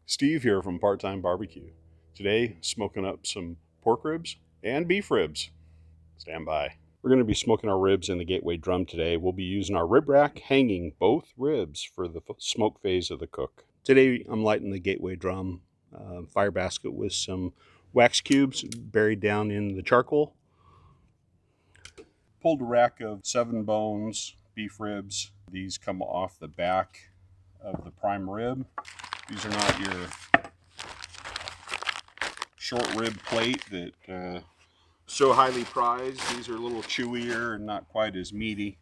Steve here from Time BBQ. Today, smoking up some pork ribs and beef ribs. Stand by. We're going to be smoking our ribs in the gateway drum today. We'll be using our rib rack, hanging both ribs for the smoke phase of the cook. Today, I'm lighting the gateway drum fire basket with some wax cubes buried down in the charcoal. Pulled a rack of 7 bones, beef ribs. These come off the back of the prime rib. These are not your short rib plate that so highly prized. These are a little chewier and not quite as meaty.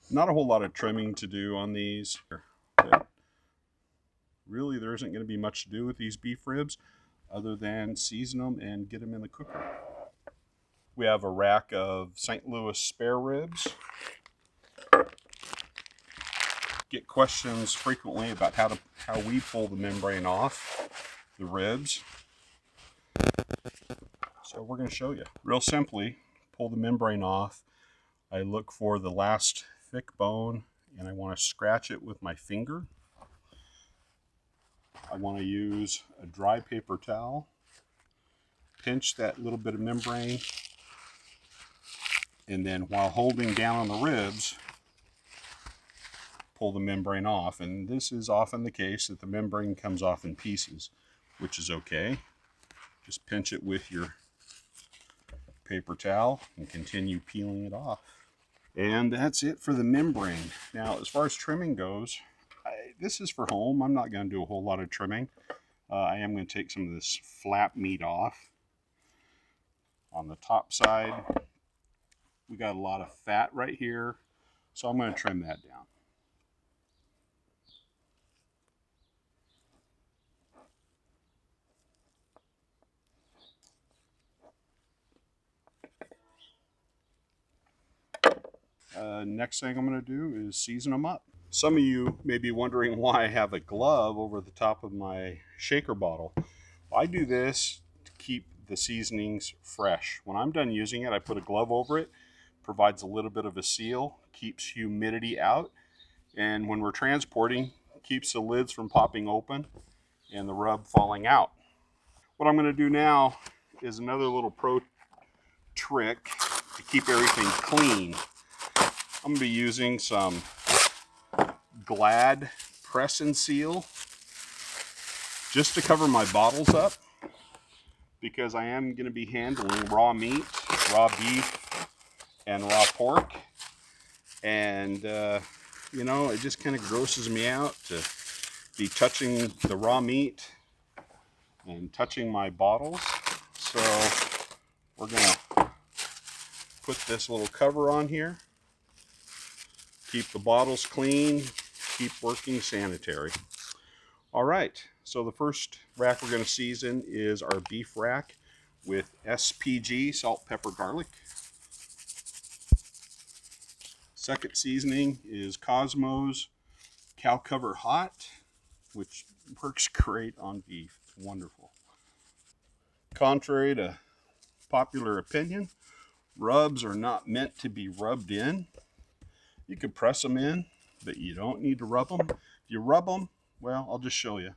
Not a whole lot of trimming to do on these. But really, there isn't going to be much to do with these beef ribs other than season them and get them in the cooker. We have a rack of St. Louis spare ribs. Get questions frequently about how we pull the membrane off the ribs. So we're going to show you. Real simply, pull the membrane off. I look for the last thick bone and I want to scratch it with my finger. I want to use a dry paper towel. Pinch that little bit of membrane. And then while holding down on the ribs, pull the membrane off. And this is often the case that the membrane comes off in pieces, which is okay. Just pinch it with your paper towel and continue peeling it off. And that's it for the membrane. Now, as far as trimming goes, this is for home. I'm not going to do a whole lot of trimming. I am going to take some of this flap meat off. On the top side, we got a lot of fat right here, so I'm going to trim that down. Next thing I'm going to do is season them up. Some of you may be wondering why I have a glove over the top of my shaker bottle. I do this to keep the seasonings fresh. When I'm done using it, I put a glove over it. Provides a little bit of a seal, keeps humidity out, and when we're transporting, keeps the lids from popping open and the rub falling out. What I'm going to do now is another little pro trick to keep everything clean. I'm going to be using some Glad Press and Seal just to cover my bottles up, because I am going to be handling raw meat, raw beef, and raw pork. And, you know, it just kind of grosses me out to be touching the raw meat and touching my bottles. So we're going to put this little cover on here. Keep the bottles clean, keep working sanitary. All right, so the first rack we're going to season is our beef rack with SPG, salt, pepper, garlic. Second seasoning is Kosmos cow cover hot, which works great on beef. It's wonderful. Contrary to popular opinion, rubs are not meant to be rubbed in. You could press them in, but you don't need to rub them. If you rub them, well, I'll just show you.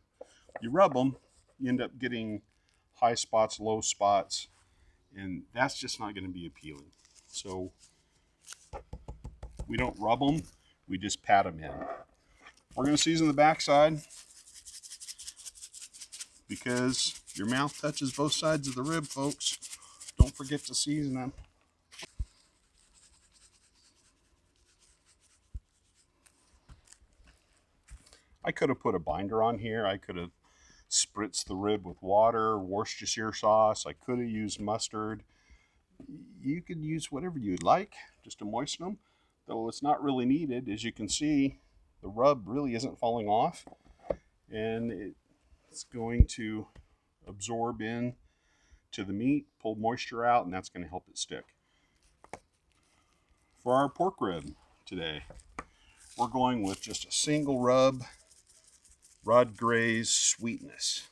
You rub them, you end up getting high spots, low spots, and that's just not going to be appealing. So we don't rub them, we just pat them in. We're going to season the backside because your mouth touches both sides of the rib, folks. Don't forget to season them. I could have put a binder on here. I could have spritzed the rib with water, Worcestershire sauce. I could have used mustard. You could use whatever you'd like just to moisten them, though it's not really needed. As you can see, the rub really isn't falling off, and it's going to absorb in to the meat, pull moisture out, and that's going to help it stick. For our pork rib today, we're going with just a single rub, Rod Gray's Sweetness.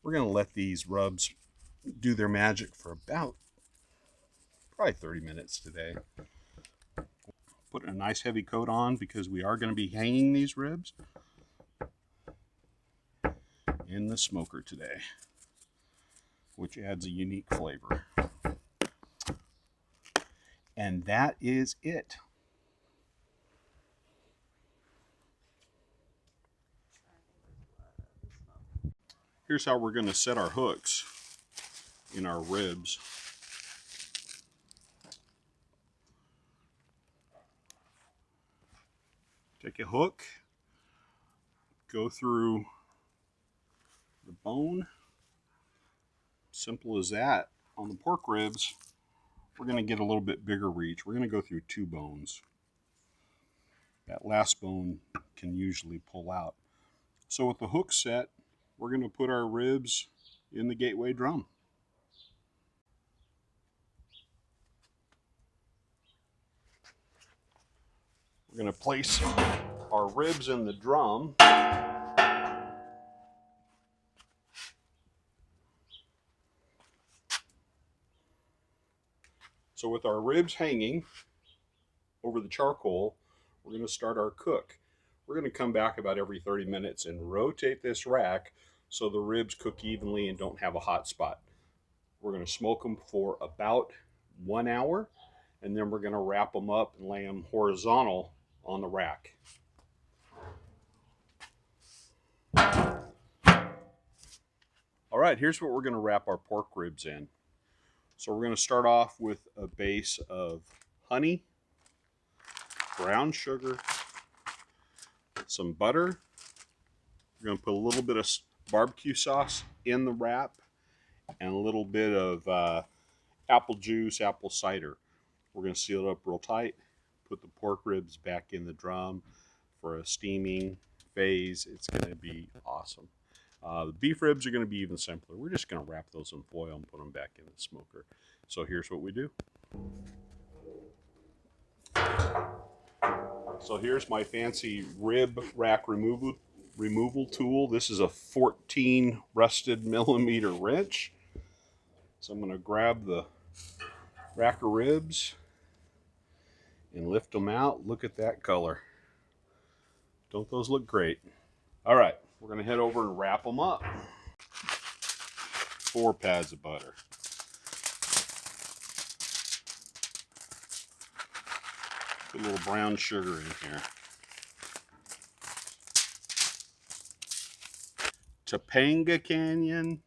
We're going to let these rubs do their magic for about probably 30 minutes today. Putting a nice heavy coat on because we are going to be hanging these ribs in the smoker today, which adds a unique flavor. And that is it. Here's how we're going to set our hooks in our ribs. Take a hook, go through the bone. Simple as that. On the pork ribs, we're going to get a little bit bigger reach. We're going to go through 2 bones. That last bone can usually pull out. So with the hook set, we're going to put our ribs in the gateway drum. We're going to place our ribs in the drum. So with our ribs hanging over the charcoal, we're going to start our cook. We're going to come back about every 30 minutes and rotate this rack so the ribs cook evenly and don't have a hot spot. We're going to smoke them for about 1 hour, and then we're going to wrap them up and lay them horizontal on the rack. All right, here's what we're going to wrap our pork ribs in. So we're going to start off with a base of honey, brown sugar, some butter. We're going to put a little bit of barbecue sauce in the wrap and a little bit of apple juice, apple cider. We're going to seal it up real tight, put the pork ribs back in the drum for a steaming phase. It's going to be awesome. The beef ribs are going to be even simpler. We're just going to wrap those in foil and put them back in the smoker. So here's what we do. So here's my fancy rib rack removal tool. This is a 14 rusted millimeter wrench. So I'm going to grab the rack of ribs and lift them out. Look at that color. Don't those look great? All right, we're going to head over and wrap them up. 4 pads of butter. Put a little brown sugar in here. Topanga Canyon.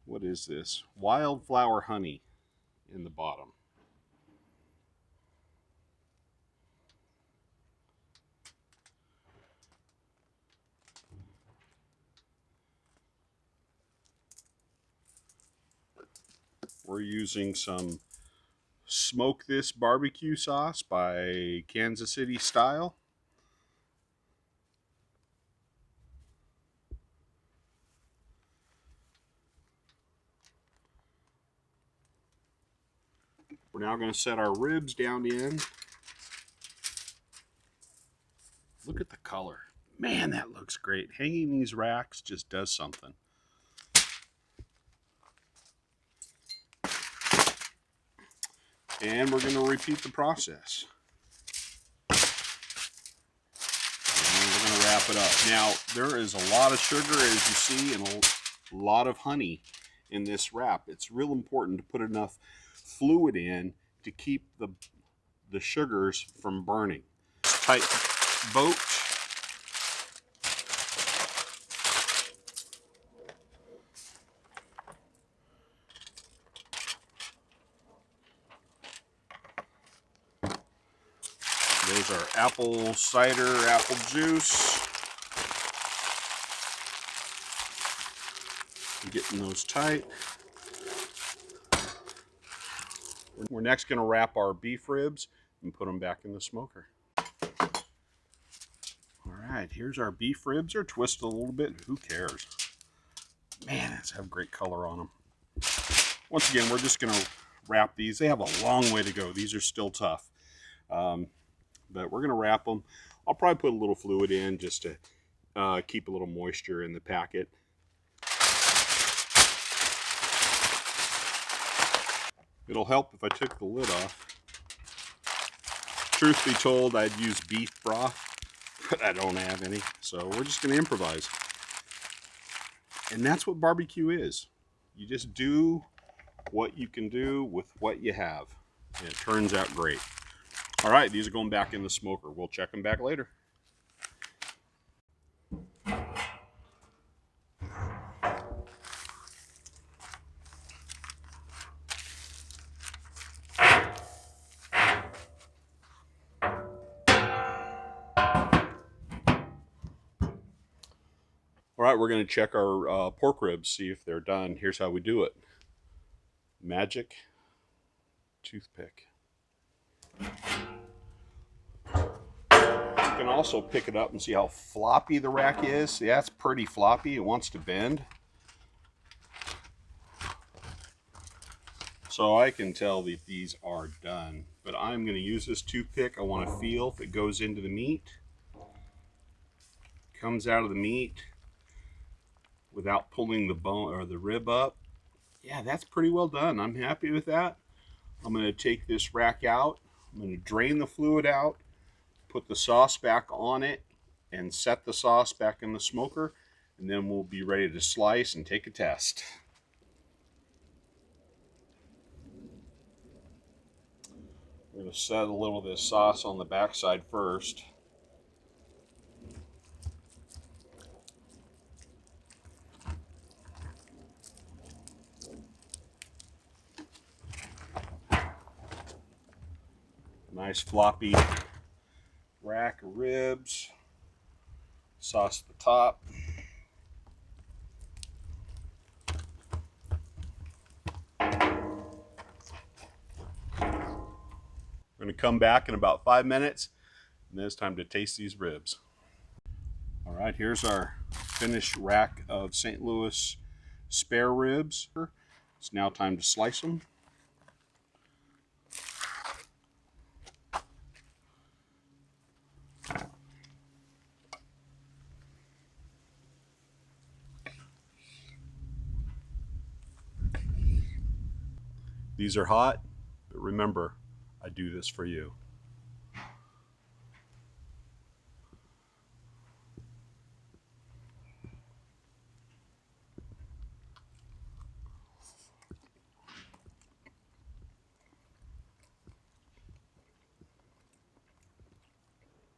What is this? Wildflower honey in the bottom. We're using some Smoke This BBQ Sauce by Kansas City Style. We're now going to set our ribs down in. Look at the color. Man, that looks great. Hanging these racks just does something. And we're going to repeat the process. And we're going to wrap it up. Now, there is a lot of sugar, as you see, and a lot of honey in this wrap. It's real important to put enough fluid in to keep the sugars from burning. Tight boat. There's our apple cider, apple juice. Getting those tight. We're next going to wrap our beef ribs and put them back in the smoker. All right, here's our beef ribs. They're twisted a little bit. Who cares? Man, these have great color on them. Once again, we're just going to wrap these. They have a long way to go. These are still tough. But we're going to wrap them. I'll probably put a little fluid in just to keep a little moisture in the packet. It'll help if I took the lid off. Truth be told, I'd use beef broth, but I don't have any, so we're just gonna improvise. And that's what barbecue is. You just do what you can do with what you have. And it turns out great. All right, these are going back in the smoker. We'll check them back later. All right, we're going to check our pork ribs, see if they're done. Here's how we do it. Magic toothpick. You can also pick it up and see how floppy the rack is. Yeah, it's pretty floppy. It wants to bend. So I can tell that these are done. But I'm going to use this toothpick. I want to feel if it goes into the meat. Comes out of the meat without pulling the bone or the rib up. Yeah, that's pretty well done. I'm happy with that. I'm going to take this rack out. I'm going to drain the fluid out, put the sauce back on it, and set the sauce back in the smoker, and then we'll be ready to slice and take a test. We're going to set a little of this sauce on the backside first. Nice floppy rack of ribs. Sauce at the top. We're going to come back in about 5 minutes, and then it's time to taste these ribs. All right, here's our finished rack of St. Louis spare ribs. It's now time to slice them. These are hot, but remember, I do this for you.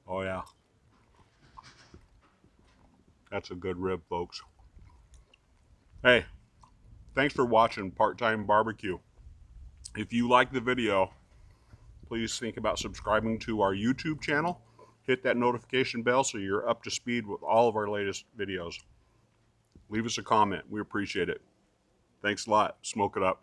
Oh yeah. That's a good rib, folks. Hey, thanks for watching Part-Time Barbecue. If you like the video, please think about subscribing to our YouTube channel. Hit that notification bell so you're up to speed with all of our latest videos. Leave us a comment. We appreciate it. Thanks a lot. Smoke it up.